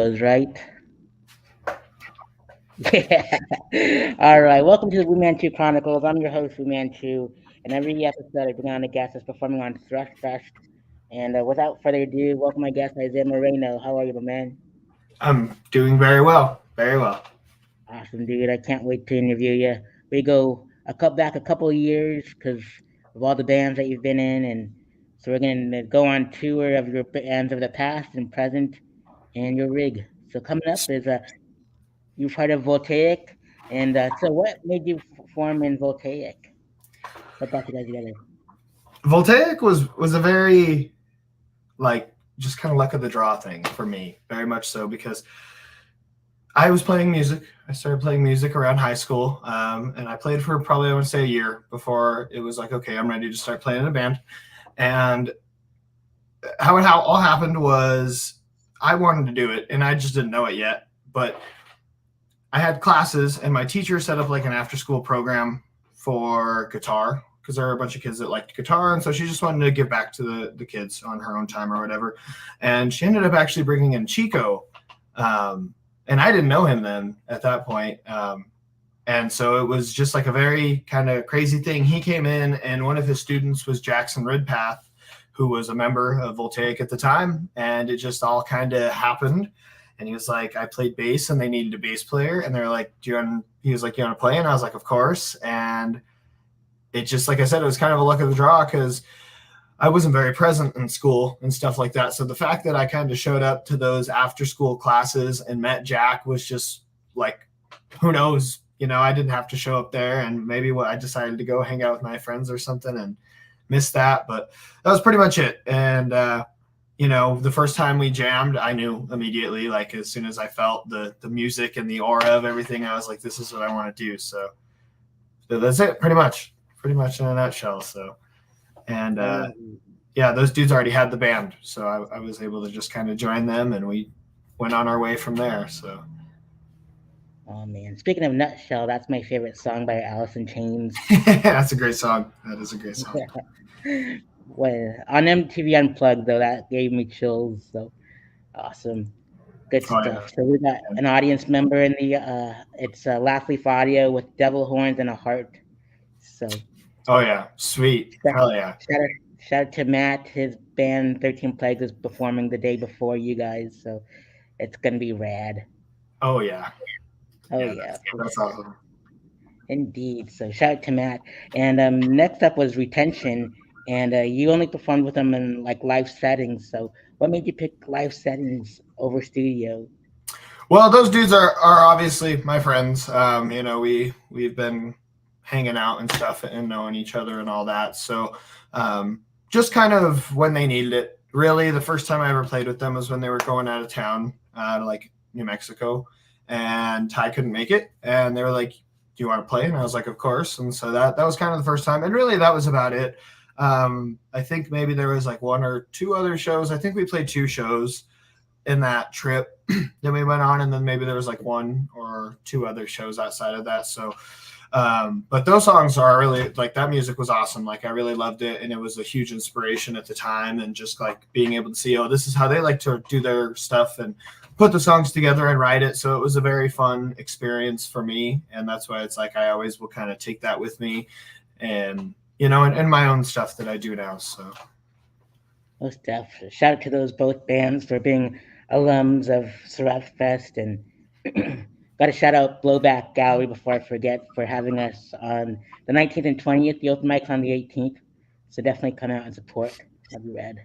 goes, right? Yeah. All right. Welcome to the Chu Chronicles. I'm your host, Chu, and every episode I bring on a guest that's performing on Thrush Fest. And without further ado, welcome my guest, Issiah Moreno. How are you, my man? I'm doing very well. Very well. Awesome, dude. I can't wait to interview you. We go back a couple of years because of all the bands that you've been in, and so we're gonna go on tour of your bands of the past and present and your rig. So coming up is you've heard of Voltaic, and so what made you form in Voltaic? What brought you guys together? Voltaic was a very like just kind of luck of the draw thing for me, very much so because I was playing music. I started playing music around high school, and I played for probably I would say a year before it was like okay, I'm ready to start playing in a band. And how it all happened was I wanted to do it, and I just didn't know it yet, but I had classes, and my teacher set up like an after school program for guitar because there were a bunch of kids that liked guitar, and so she just wanted to give back to the kids on her own time or whatever. And she ended up actually bringing in Chico, and I didn't know him then at that point. And so it was just like a very kind of crazy thing. He came in, and one of his students was Jackson Ridpath, who was a member of Voltaic at the time, and it just all kind of happened. And he was like, I played bass and they needed a bass player. And they're like, he was like, you want to play? And I was like, of course. And it just, like I said, it was kind of a luck of the draw because I wasn't very present in school and stuff like that. So the fact that I kind of showed up to those after school classes and met Jack was just like, who knows? I didn't have to show up there, and maybe I decided to go hang out with my friends or something and missed that. But that was pretty much it. And, the first time we jammed, I knew immediately, like as soon as I felt the music and the aura of everything, I was like, this is what I want to do. So that's it, pretty much in a nutshell. So, and yeah, those dudes already had the band. So I was able to just kind of join them, and we went on our way from there. So. Oh man! Speaking of nutshell, that's my favorite song by Alice in Chains. That's a great song. That is a great song. Well, on MTV Unplugged though, that gave me chills. So awesome, good Oh, stuff. yeah. So we got an audience member in the it's Laugh Leaf Audio with Devil Horns and a Heart. So Oh yeah, sweet. shout, Hell yeah. shout out, shout out to Matt. His band 13 Plagues is performing the day before you guys, so it's gonna be rad. Oh yeah. Oh Yeah, yeah, for that's sure. awesome. Indeed. So shout out to Matt. And next up was Retention, and you only performed with them in like live settings. So what made you pick live settings over studio? Well, those dudes are obviously my friends. We've been hanging out and stuff and knowing each other and all that. So just kind of when they needed it. Really, the first time I ever played with them was when they were going out of town to like New Mexico, and Ty couldn't make it, and they were like, do you want to play? And I was like, of course. And so that was kind of the first time, and really that was about it. I think maybe there was like one or two other shows. I think we played two shows in that trip. Then we went on, and then maybe there was like one or two other shows outside of that. So but those songs are really like, that music was awesome. Like I really loved it, and it was a huge inspiration at the time, and just like being able to see, oh, this is how they like to do their stuff and put the songs together and write it. So it was a very fun experience for me, and that's why it's like I always will kind of take that with me, and and my own stuff that I do now. So Most definitely. Shout out to those both bands for being alums of Surratt Fest, and got to shout out Blowback Gallery before I forget for having us on the 19th and 20th. The open mic's on the 18th, so definitely come out and support. That'd be rad.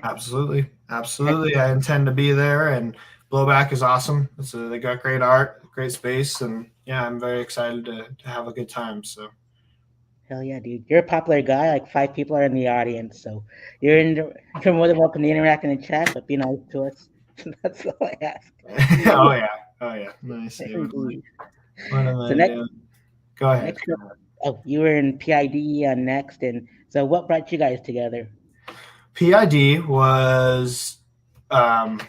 absolutely, I intend to be there, and Blowback is awesome. They got great art, great space, and yeah, I'm very excited to have a good time. So Hell yeah, dude! You're a popular guy. Like 5 people are in the audience, so you're in. You're more than welcome to interact in the chat, but be nice to us. That's all I ask. oh yeah, nice. Indeed. What am So I next, doing? Go ahead. next up, oh, you were in PID next, and so what brought you guys together? PID was um,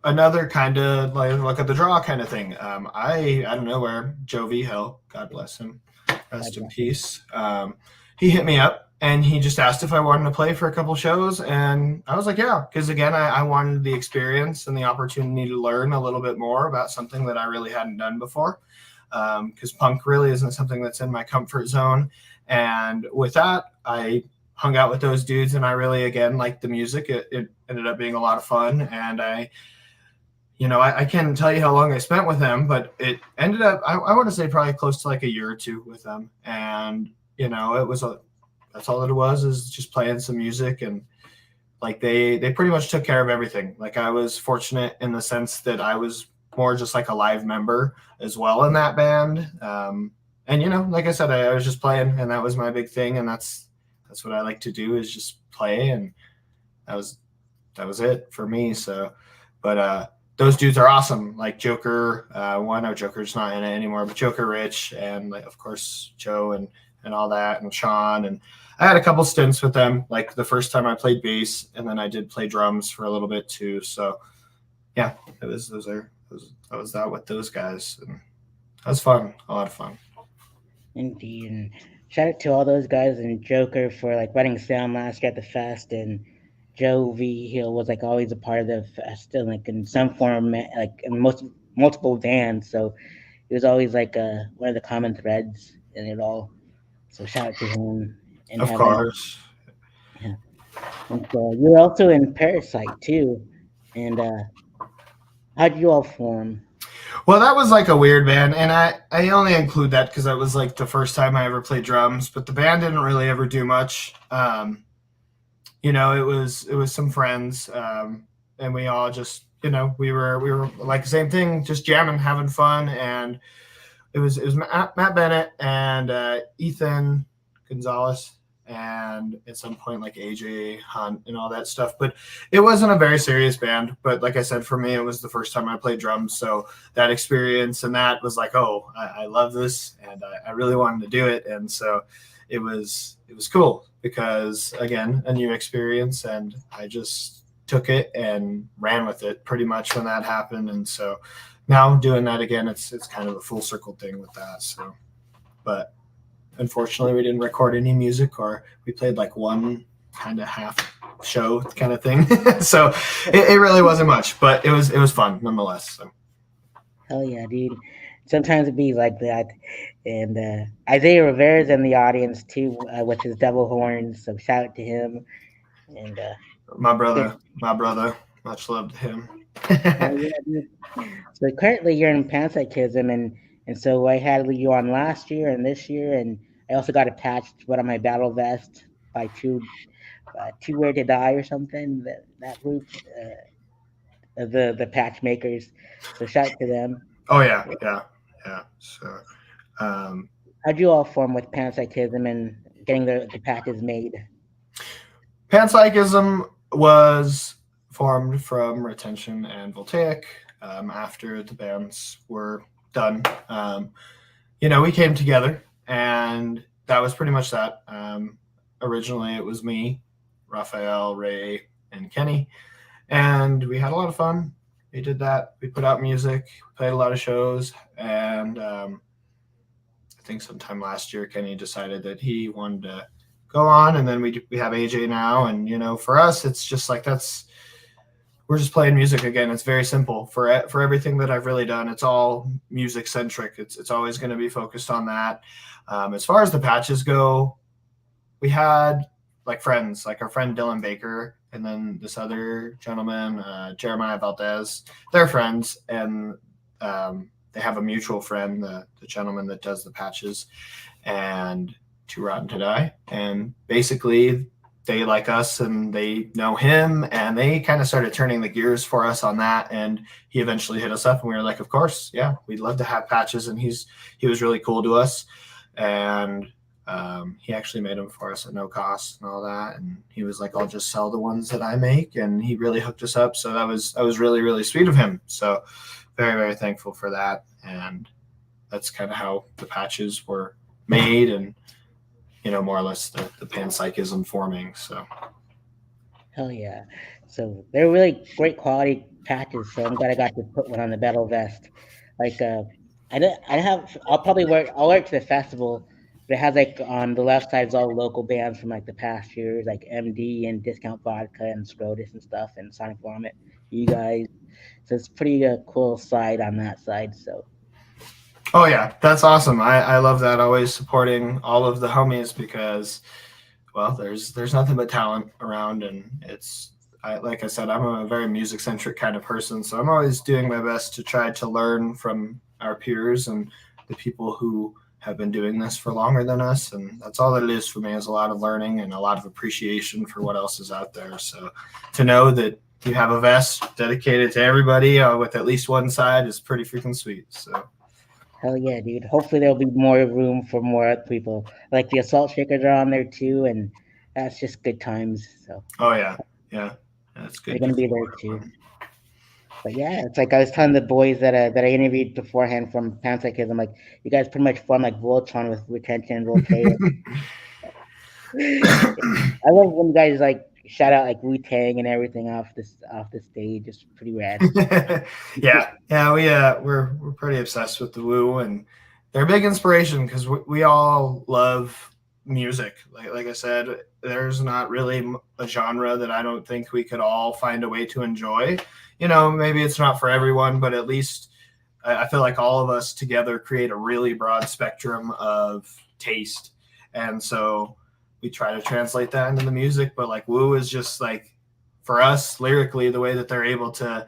another kind of like look at the draw kind of thing. I don't know where Jovi Hill, God bless him, rest in peace. He hit me up and he just asked if I wanted to play for a couple shows, and I was like, yeah, because again, I wanted the experience and the opportunity to learn a little bit more about something that I really hadn't done before. Because punk really isn't something that's in my comfort zone, and with that, I hung out with those dudes, and I really again liked the music. It ended up being a lot of fun, and I can't tell you how long I spent with them, but it ended up, I want to say probably close to like a year or two with them. And, it was that's all that it was, is just playing some music. And like they pretty much took care of everything. Like I was fortunate in the sense that I was more just like a live member as well in that band. And, like I said, I was just playing, and that was my big thing. And that's what I like to do, is just play. And that was, that was it for me. So, but, those dudes are awesome. Like Joker, well, I know Joker's not in it anymore, but Joker Rich, and like, of course, Joe and all that, and Sean. And I had a couple stints with them. Like the first time I played bass, and then I did play drums for a little bit too. So yeah, that was that with those guys. And that was fun. A lot of fun. Indeed. And shout out to all those guys and Joker for like running sound last year at the fest, and Joe V Hill was like always a part of the fest, and like in some form, like in multiple bands. So it was always like one of the common threads in it all. So shout out to him and Of having. course. Yeah. And so you're also in Parasite too. And how'd you all form? Well, that was like a weird band, and I only include that because that was like the first time I ever played drums. But the band didn't really ever do much. It was some friends, and we all just, we were like the same thing, just jamming, having fun. And it was Matt Bennett and Ethan Gonzalez, and at some point like AJ Hunt and all that stuff. But it wasn't a very serious band. But like I said, for me, it was the first time I played drums, so that experience and that was like, oh, I love this, and I really wanted to do it. And so it was cool because again, a new experience, and I just took it and ran with it pretty much when that happened. And so now doing that again, it's kind of a full circle thing with that. So, but unfortunately, we didn't record any music, or we played like one kind of half show kind of thing. So it really wasn't much, but it was fun nonetheless. So. Hell yeah, dude. Sometimes it be like that. And Isaiah Rivera's in the audience too, with his devil horns. So shout out to him. And My good. brother, my brother, much love to him. Hell yeah, dude. So currently you're in panpsychism, and so I had you on last year and this year, and I also got attached one of my battle vest by two Where to Die or something. That group, the patch makers. So shout out to them. Oh yeah, yeah, yeah. So um, How'd you all form with panpsychism and getting the patches made? Panpsychism was formed from Retention and Voltaic, after the bands were done. We came together, and that was pretty much that. Originally, it was me, Raphael, Ray, and Kenny, and we had a lot of fun. We did that. We put out music, played a lot of shows, and I think sometime last year, Kenny decided that he wanted to go on, and then we have AJ now. And for us, it's just like, we're just playing music again. It's very simple. For everything that I've really done, it's all music centric. It's always going to be focused on that. As far as the patches go, we had like friends, like our friend Dylan Baker, and then this other gentleman, Jeremiah Valdez. They're friends, and they have a mutual friend, the gentleman that does the patches, and Too Rotten to Die. And basically, they like us, and they know him, and they kind of started turning the gears for us on that. And he eventually hit us up, and we were like, of course, yeah, we'd love to have patches. And he was really cool to us, and he actually made them for us at no cost and all that. And he was like, I'll just sell the ones that I make, and he really hooked us up. So that was really, really sweet of him. So very, very thankful for that. And that's kind of how the patches were made, and more or less the panpsychism forming. So Hell yeah! So they're really great quality patches. So I'm glad I got to put one on the battle vest. Like I don't, I have. I'll probably wear. I'll wear it to the festival. But it has like on the left side is all local bands from like the past years, like MD and Discount Vodka and Scrotus and stuff, and Sonic Vomit. You guys, so it's pretty cool side on that side. So Oh yeah, that's awesome. I love that. Always supporting all of the homies because, well, there's nothing but talent around, and it's like I said, I'm a very music centric kind of person, so I'm always doing my best to try to learn from our peers and the people who have been doing this for longer than us, and that's all that it is for me is a lot of learning and a lot of appreciation for what else is out there. So to know that you have a vest dedicated to everybody with at least one side is pretty freaking sweet. So hell yeah, dude. Hopefully there'll be more room for more other people. Like the Assault Shakers are on there too, and that's just good times. So oh yeah, yeah, that's they're good to gonna be there support too. them. But yeah, it's like I was telling the boys that I interviewed beforehand from Panpsychism, like you guys pretty much form like Voltron with retention and rotate. I love when you guys like shout out like Wu Tang and everything off the stage. It's pretty rad. Yeah, yeah, we're pretty obsessed with the Woo, and they're a big inspiration because we all love music. Like I said, there's not really a genre that I don't think we could all find a way to enjoy. You know, maybe it's not for everyone, but at least I feel like all of us together create a really broad spectrum of taste, and so we try to translate that into the music. But like Woo is just like for us lyrically, the way that they're able to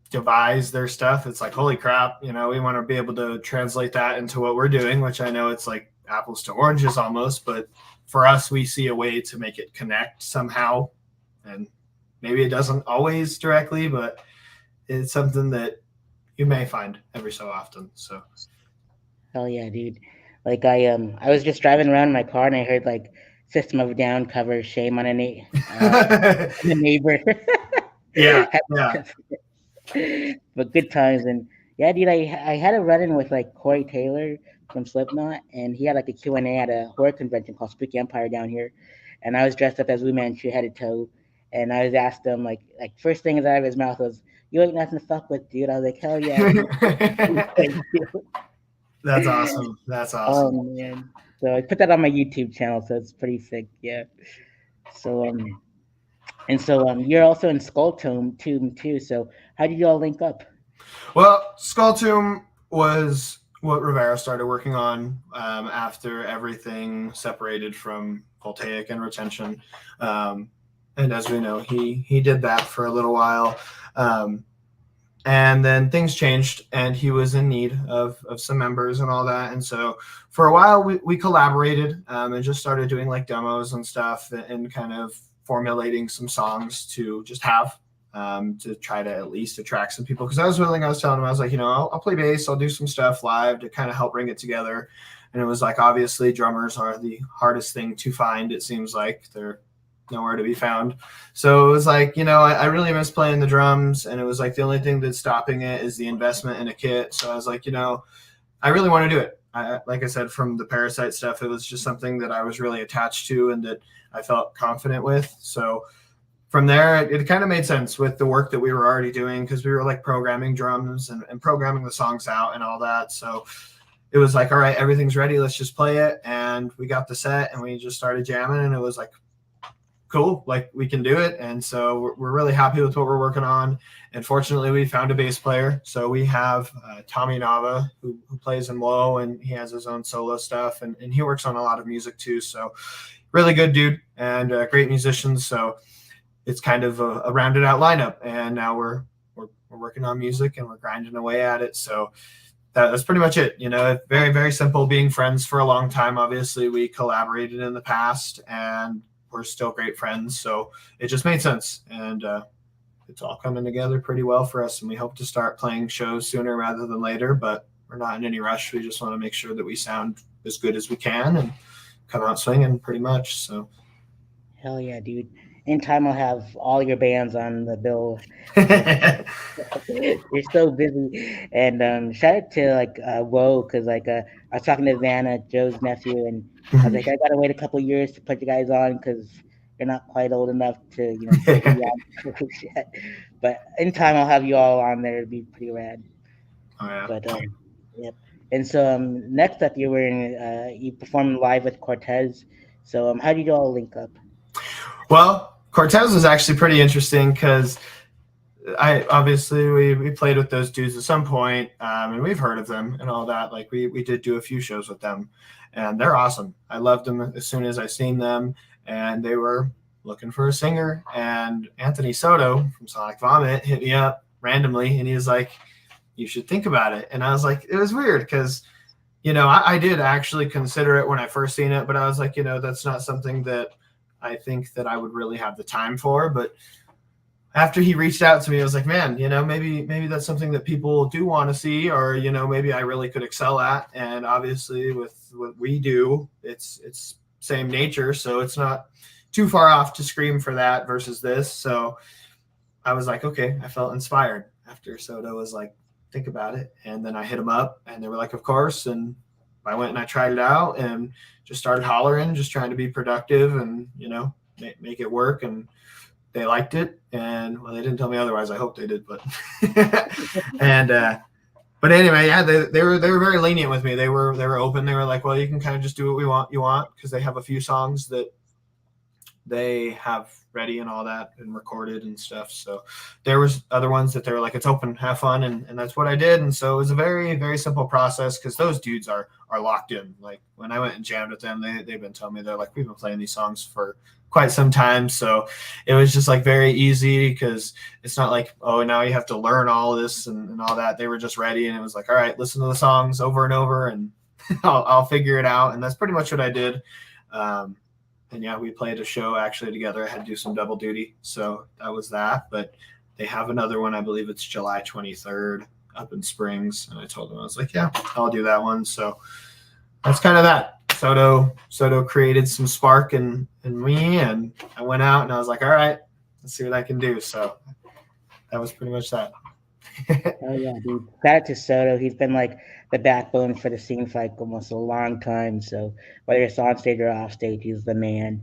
devise their stuff, it's like holy crap, you know, we want to be able to translate that into what we're doing, which I know it's like apples to oranges almost, but for us we see a way to make it connect somehow, and maybe it doesn't always directly, but it's something that you may find every so often. So Hell yeah, dude. Like I was just driving around in my car and I heard like System of a Down cover "Shame on a on a Neighbor." yeah, yeah. But good times. And yeah, dude, I had a run in with like Corey Taylor from Slipknot, and he had like a Q&A at a horror convention called Spooky Empire down here, and I was dressed up as Wu Manchu head to toe, and I was asked him like first thing out of his mouth was, "You ain't nothing to fuck with, dude." I was like, "Hell yeah, dude." Thank you. That's awesome. That's Oh awesome. man. So I put that on my YouTube channel, so it's pretty sick. Yeah. So you're also in Skull Tomb too. So how did you all link up? Well, Skull Tomb was what Rivera started working on after everything separated from Voltaic and Retention. Um, and as we know, he did that for a little while. Um, and then things changed, and he was in need of some members and all that. And so for a while, we collaborated and just started doing like demos and stuff and kind of formulating some songs to just have to try to at least attract some people. Because I was willing, I was telling him, I was like, you know, I'll play bass, I'll do some stuff live to kind of help bring it together. And it was like, obviously, drummers are the hardest thing to find. It seems like they're nowhere to be found. So it was like, you know, I really miss playing the drums. And it was like the only thing that's stopping it is the investment in a kit. So I was like, you know, I really want to do it. Like I said, from the Parasite stuff, it was just something that I was really attached to and that I felt confident with. So from there, it kind of made sense with the work that we were already doing because we were like programming drums and programming the songs out and all that. So it was like, all right, everything's ready. Let's just play it. And we got the set and we just started jamming. And it was like, cool, like we can do it. And so we're really happy with what we're working on. And fortunately, we found a bass player. So we have Tommy Nava, who plays in low, and he has his own solo stuff. And he works on a lot of music too. So really good dude and great musicians. So it's kind of a rounded out lineup. And now we're working on music and we're grinding away at it. So that's pretty much it. You know, very, very simple being friends for a long time. Obviously, we collaborated in the past and we're still great friends. So it just made sense. And it's all coming together pretty well for us. And we hope to start playing shows sooner rather than later, but we're not in any rush. We just want to make sure that we sound as good as we can and come out swinging pretty much. So Hell yeah, dude. In time, I'll have all your bands on the bill. Like you're so busy. And shout out to like Woe, because like I was talking to Vanna, Joe's nephew, and I was like, I gotta wait a couple years to put you guys on because you're not quite old enough to be on the cruise yet. But in time, I'll have you all on there. It'd be pretty rad. oh, yeah. But yep. And so next up, you performed live with Cortez. So how did you all link up? Well, Cortez was actually pretty interesting because I obviously we played with those dudes at some point, and we've heard of them and all that. Like we did do a few shows with them, and they're awesome. I loved them as soon as I seen them, and they were looking for a singer. And Anthony Soto from Sonic Vomit hit me up randomly, and he was like, "You should think about it." And I was like, it was weird because I did actually consider it when I first seen it, but I was like, that's not something that I think that I would really have the time for. But after he reached out to me, I was like, man, maybe that's something that people do want to see, or maybe I really could excel at. And obviously, with what we do, it's same nature, so it's not too far off to scream for that versus this. So I was like, okay, I felt inspired after Soto was like, think about it, and then I hit them up, and they were like, of course. And I went and I tried it out, and just started hollering, just trying to be productive, and make it work. And they liked it, and well, they didn't tell me otherwise. I hope they did, but and but anyway, yeah, they were very lenient with me. They were open. They were like, well, you can kind of just do what you want, because they have a few songs that they have ready and all that and recorded and stuff. So there was other ones that they were like, it's open, have fun. And that's what I did. And so it was a very, very simple process, because those dudes are locked in. Like when I went and jammed with them, they've been telling me, they're like, we've been playing these songs for quite some time. So it was just like very easy, because it's not like, oh, now you have to learn all this and all that. They were just ready, and it was like, all right, listen to the songs over and over, and I'll figure it out. And that's pretty much what I did. And yeah, we played a show actually together. I had to do some double duty, so that was that. But they have another one. I believe it's July 23rd up in Springs, and I told them, I was like, yeah, I'll do that one. So that's kind of that. Soto created some spark in me, and I went out and I was like, all right, let's see what I can do. So that was pretty much that. Oh yeah, dude. Shout out to Soto. He's been like the backbone for the scene for like almost a long time. So whether it's on stage or off stage, he's the man.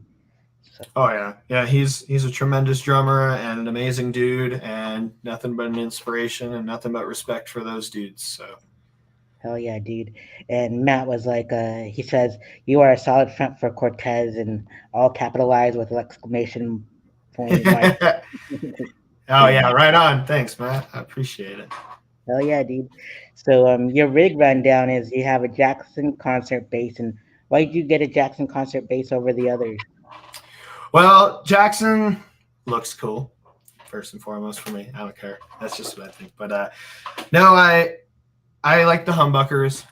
So Oh yeah. He's a tremendous drummer and an amazing dude, and nothing but an inspiration and nothing but respect for those dudes. So hell yeah, dude. And Matt was like, he says, you are a solid front for Cortez, and all capitalized with exclamation point mark. oh yeah, right on. Thanks, Matt. I appreciate it. Hell yeah, dude. So your rig rundown is you have a Jackson concert bass, and why did you get a Jackson concert bass over the others? Well, Jackson looks cool, first and foremost for me. I don't care. That's just what I think. But no, I like the humbuckers.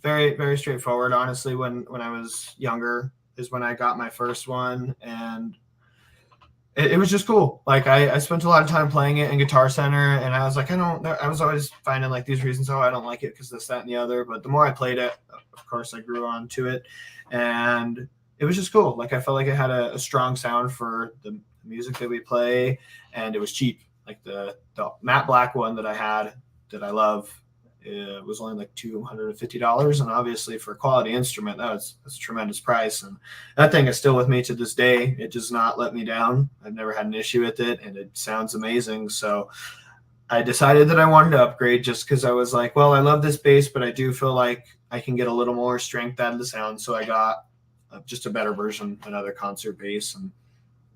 Very very straightforward. Honestly, when I was younger is when I got my first one, and it was just cool. Like I spent a lot of time playing it in Guitar Center, and I was like, I was always finding like these reasons, oh, I don't like it because this, that, and the other. But the more I played it, of course, I grew on to it, and it was just cool. Like I felt like it had a strong sound for the music that we play, and it was cheap. Like the matte black one that I had that I love, it was only like $250, and obviously for a quality instrument, that's a tremendous price. And that thing is still with me to this day. It does not let me down. I've never had an issue with it, and it sounds amazing. So I decided that I wanted to upgrade, just because I was like, well, I love this bass, but I do feel like I can get a little more strength out of the sound. So I got just a better version, another concert bass, and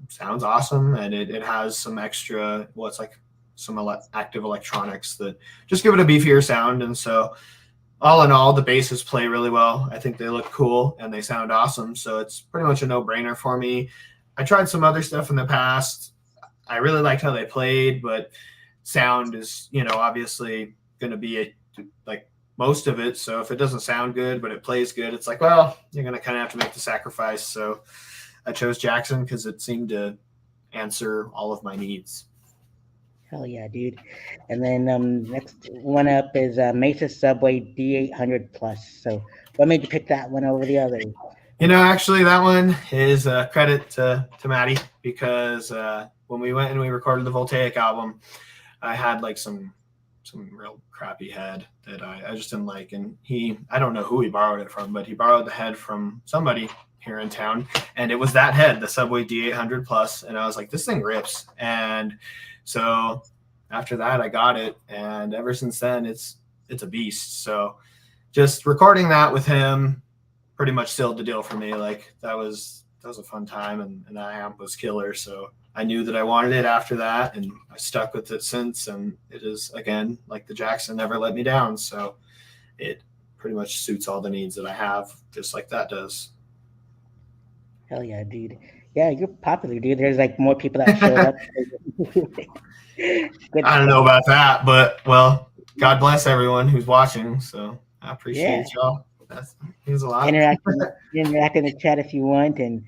it sounds awesome. And it has some extra, well, it's like some active electronics that just give it a beefier sound. And so all in all, the basses play really well. I think they look cool and they sound awesome. So it's pretty much a no-brainer for me. I tried some other stuff in the past. I really liked how they played, but sound is, obviously going to be like most of it. So if it doesn't sound good, but it plays good, it's like, well, you're going to kind of have to make the sacrifice. So I chose Jackson because it seemed to answer all of my needs. Hell yeah, dude. And then next one up is Mesa Subway D800 Plus. So what made you pick that one over the others? Actually, that one is a credit to Maddie, because when we went and we recorded the Voltaic album, I had like some real crappy head that I just didn't like. And I don't know who he borrowed it from, but he borrowed the head from somebody here in town, and it was that head, the Subway D800 Plus. And I was like, this thing rips. And so after that, I got it, and ever since then, it's a beast. So just recording that with him pretty much sealed the deal for me. Like that was a fun time, and that amp was killer. So I knew that I wanted it after that, and I stuck with it since. And it is, again, like the Jackson, never let me down. So it pretty much suits all the needs that I have, just like that does. Hell yeah, dude. Yeah, you're popular, dude. There's like more people that showed up. Good I don't know stuff. about that, but well, God bless everyone who's watching. So I Yeah. appreciate y'all. That means a lot. Interact in the chat if you want, and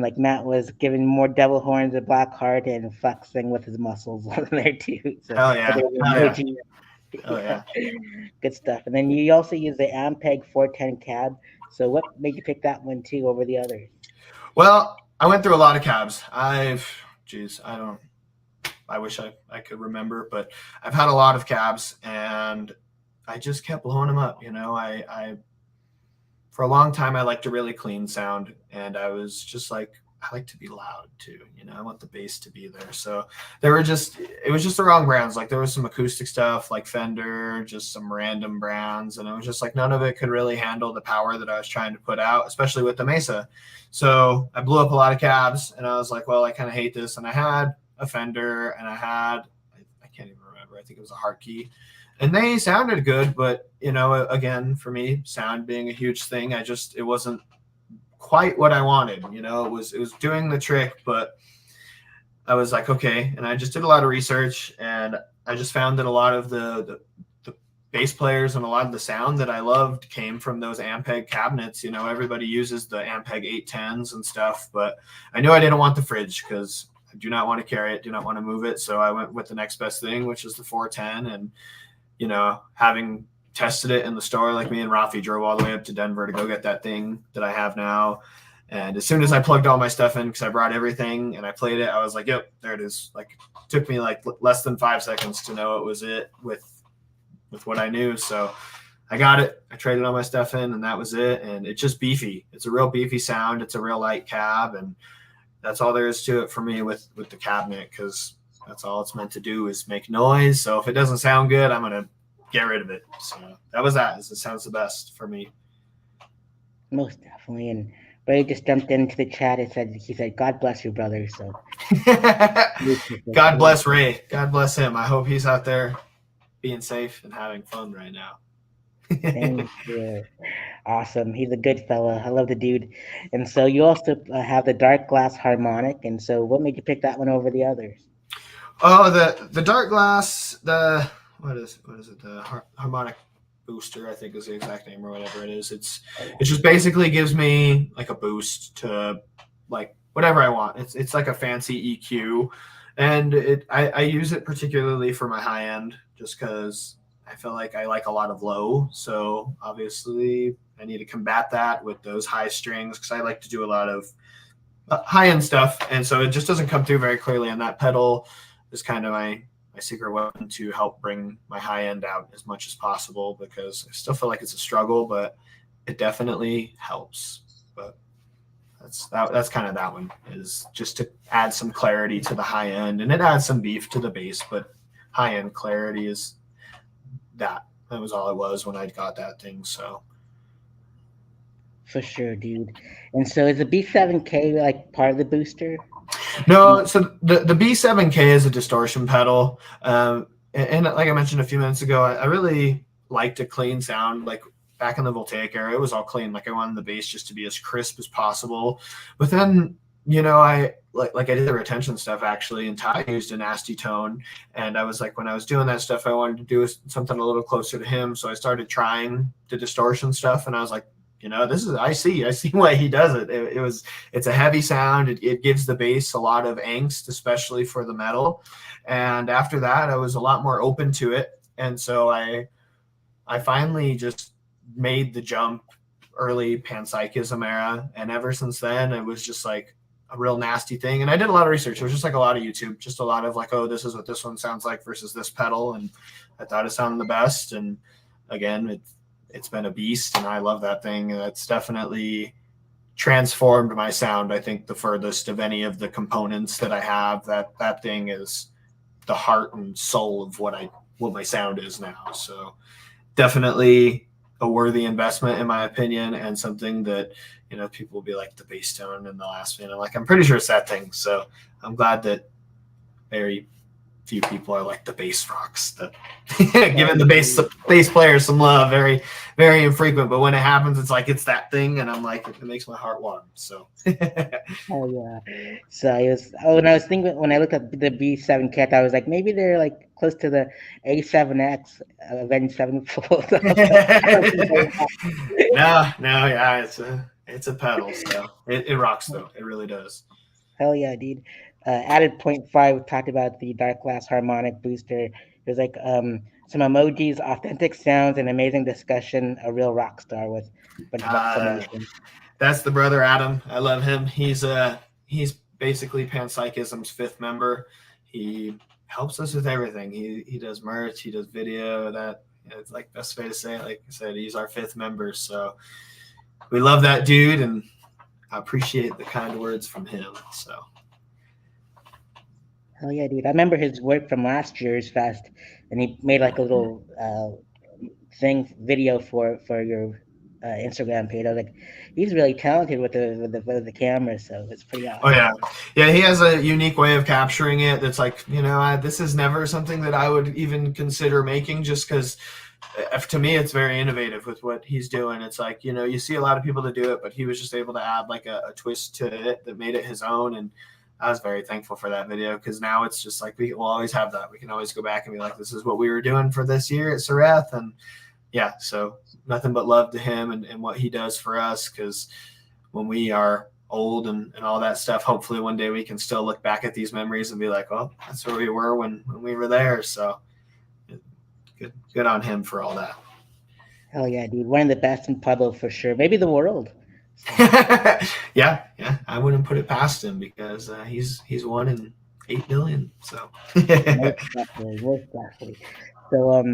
like Matt was giving more devil horns at Blackheart and flexing with his muscles on there too. So Hell for yeah. the Hell yeah. emoji, Hell yeah, yeah. good stuff. And then you also use the Ampeg 410 cab. So what made you pick that one too over the others? Well, I went through a lot of cabs. Geez, I wish I could remember, but I've had a lot of cabs, and I just kept blowing them up. For a long time, I liked a really clean sound, and I was just like, I like to be loud too. I want the bass to be there. So it was just the wrong brands. Like there was some acoustic stuff like Fender, just some random brands. And it was just like, none of it could really handle the power that I was trying to put out, especially with the Mesa. So I blew up a lot of cabs, and I was like, well, I kind of hate this. And I had a Fender, and I can't even remember. I think it was a Hartke, and they sounded good, but again, for me, sound being a huge thing, it wasn't quite what I wanted. It was doing the trick, but I was like, okay. And I just did a lot of research, and I just found that a lot of the bass players and a lot of the sound that I loved came from those Ampeg cabinets. Everybody uses the Ampeg 810s and stuff, but I knew I didn't want the fridge because I do not want to carry it, do not want to move it. So I went with the next best thing, which is the 410. And having tested it in the store, like me and Rafi drove all the way up to Denver to go get that thing that I have now. And as soon as I plugged all my stuff in, because I brought everything and I played it, I was like, yep, there it is. Like, it took me like less than 5 seconds to know it was it with what I knew. So I got it. I traded all my stuff in, and that was it. And it's just beefy. It's a real beefy sound. It's a real light cab, and that's all there is to it for me with the cabinet, because that's all it's meant to do is make noise. So if it doesn't sound good, I'm gonna get rid of it. So that was that. It sounds the best for me. Most definitely. And Ray just jumped into the chat and he said, "God bless you, brother." So God bless Ray. God bless him. I hope he's out there being safe and having fun right now. Same here. Awesome. He's a good fella. I love the dude. And so you also have the dark glass harmonic. And so what made you pick that one over the others? Oh, the dark glass, what is it? The harmonic booster, I think is the exact name, or whatever it is. It just basically gives me like a boost to like whatever I want. It's like a fancy EQ, and I use it particularly for my high end, just because I feel like I like a lot of low. So obviously I need to combat that with those high strings, because I like to do a lot of high end stuff, and so it just doesn't come through very clearly. And that pedal is kind of my secret weapon to help bring my high end out as much as possible, because I still feel like it's a struggle, but it definitely helps. But that's kind of that one, is just to add some clarity to the high end, and it adds some beef to the bass, but high end clarity is that was all it was when I got that thing. So For sure, dude. And so is the B7K like part of the booster? no, so the B7K is a distortion pedal. And like I mentioned a few minutes ago, I really liked a clean sound. Like back in the Voltaic era, it was all clean. Like I wanted the bass just to be as crisp as possible. But then, I like I did the retention stuff actually, and Ty used a nasty tone. And I was like, when I was doing that stuff, I wanted to do something a little closer to him. So I started trying the distortion stuff, and I was like, I see why he does it. It's a heavy sound. It gives the bass a lot of angst, especially for the metal. And after that, I was a lot more open to it. And so I finally just made the jump early panpsychism era. And ever since then, it was just like a real nasty thing. And I did a lot of research. It was just like a lot of YouTube, just a lot of like, oh, this is what this one sounds like versus this pedal. And I thought it sounded the best. And again, it's been a beast, and I love that thing. It's definitely transformed my sound, I think, the furthest of any of the components that I have. That thing is the heart and soul of what my sound is now. So definitely a worthy investment in my opinion, and something that people will be like the bass tone in the last minute. Like I'm pretty sure it's that thing. So I'm glad that very few people are like the bass rocks that giving the bass players some love. Very very infrequent, but when it happens, it's like it's that thing, and I'm like it makes my heart warm. So Oh yeah. So I was when I was thinking when I looked at the B7 kit, I was like maybe they're like close to the A7X Avenged Sevenfold. no, no, yeah, it's a pedal, so it rocks though. It really does. Hell yeah, dude. Added point five talked about the Dark Glass harmonic booster. It was like some emojis, authentic sounds, and amazing discussion. A real rock star with a bunch of Uh, exclamations. that's the brother Adam. I love him. He's basically Panpsychism's fifth member. He helps us with everything. He does merch. He does video. That it's like best way to say it. Like I said, he's our fifth member. So we love that dude, and I appreciate the kind words from him. So Hell yeah, dude. I remember his work from last year's fest, and he made like a little thing video for your Instagram page. I was like, he's really talented with the camera, so it's pretty oh awesome. yeah, yeah. He has a unique way of capturing it. That's like this is never something that I would even consider making, just because to me it's very innovative with what he's doing. It's like you see a lot of people that do it, but he was just able to add like a twist to it that made it his own. And I was very thankful for that video, because now it's just like we will always have that. We can always go back and be like, this is what we were doing for this year at Sareth. And yeah, so nothing but love to him and what he does for us, because when we are old and all that stuff, hopefully one day we can still look back at these memories and be like, well, that's where we were when we were there. So good on him for all that. Hell yeah, dude. One of the best in Pueblo for sure. Maybe the world. So Yeah, yeah, I wouldn't put it past him, because he's 1 in 8 billion. So most definitely, most definitely. So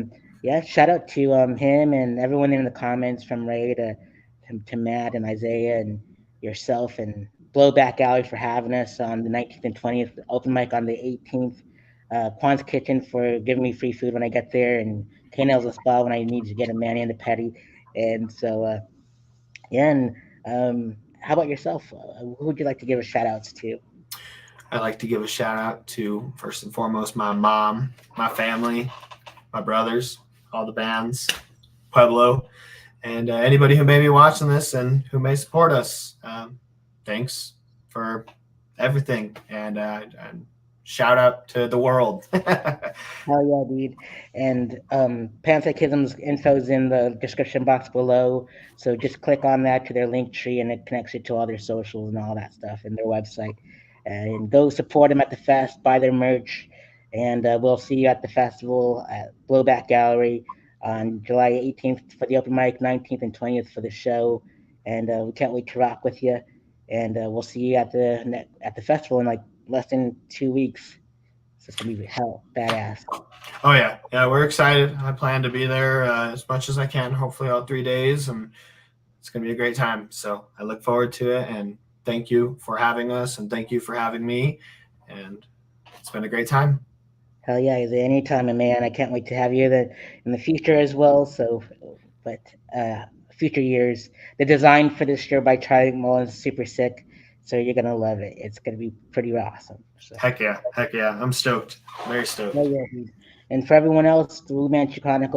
yeah, shout out to him and everyone in the comments from Ray to Matt and Isaiah and yourself and Blowback Alley for having us on the 19th and 20th, open mic on the 18th. Quan's Kitchen for giving me free food when I get there, and K-Nail's a spa when I need to get a mani and a petty. And so yeah, and how about yourself? Who would you like to give a shout outs to? I'd like to give a shout out to, first and foremost, my mom, my family, my brothers, all the bands, Pueblo, and anybody who may be watching this and who may support us. Thanks for everything, and shout out to the world. Hell yeah, dude. And Panpsychism's info's in the description box below. So just click on that to their link tree and it connects you to all their socials and all that stuff and their website. And go support them at the fest, buy their merch. And we'll see you at the festival at Blowback Gallery on July 18th for the open mic, 19th and 20th for the show. And we can't wait to rock with you. And we'll see you at the festival in like less than 2 weeks. So it's gonna be hell badass. Oh yeah, yeah, we're excited. I plan to be there as much as I can, hopefully all 3 days, and it's gonna be a great time. So I look forward to it, and thank you for having us, and thank you for having me, and it's been a great time. Hell yeah, is there any time, man? I can't wait to have you in the future as well. So, but future years, the design for this year by Charlie Mullen is super sick. So you're gonna love it. It's gonna be pretty awesome. So, Heck yeah, I'm stoked, very stoked. hell yeah, dude. And for everyone else, the Chu Chronicles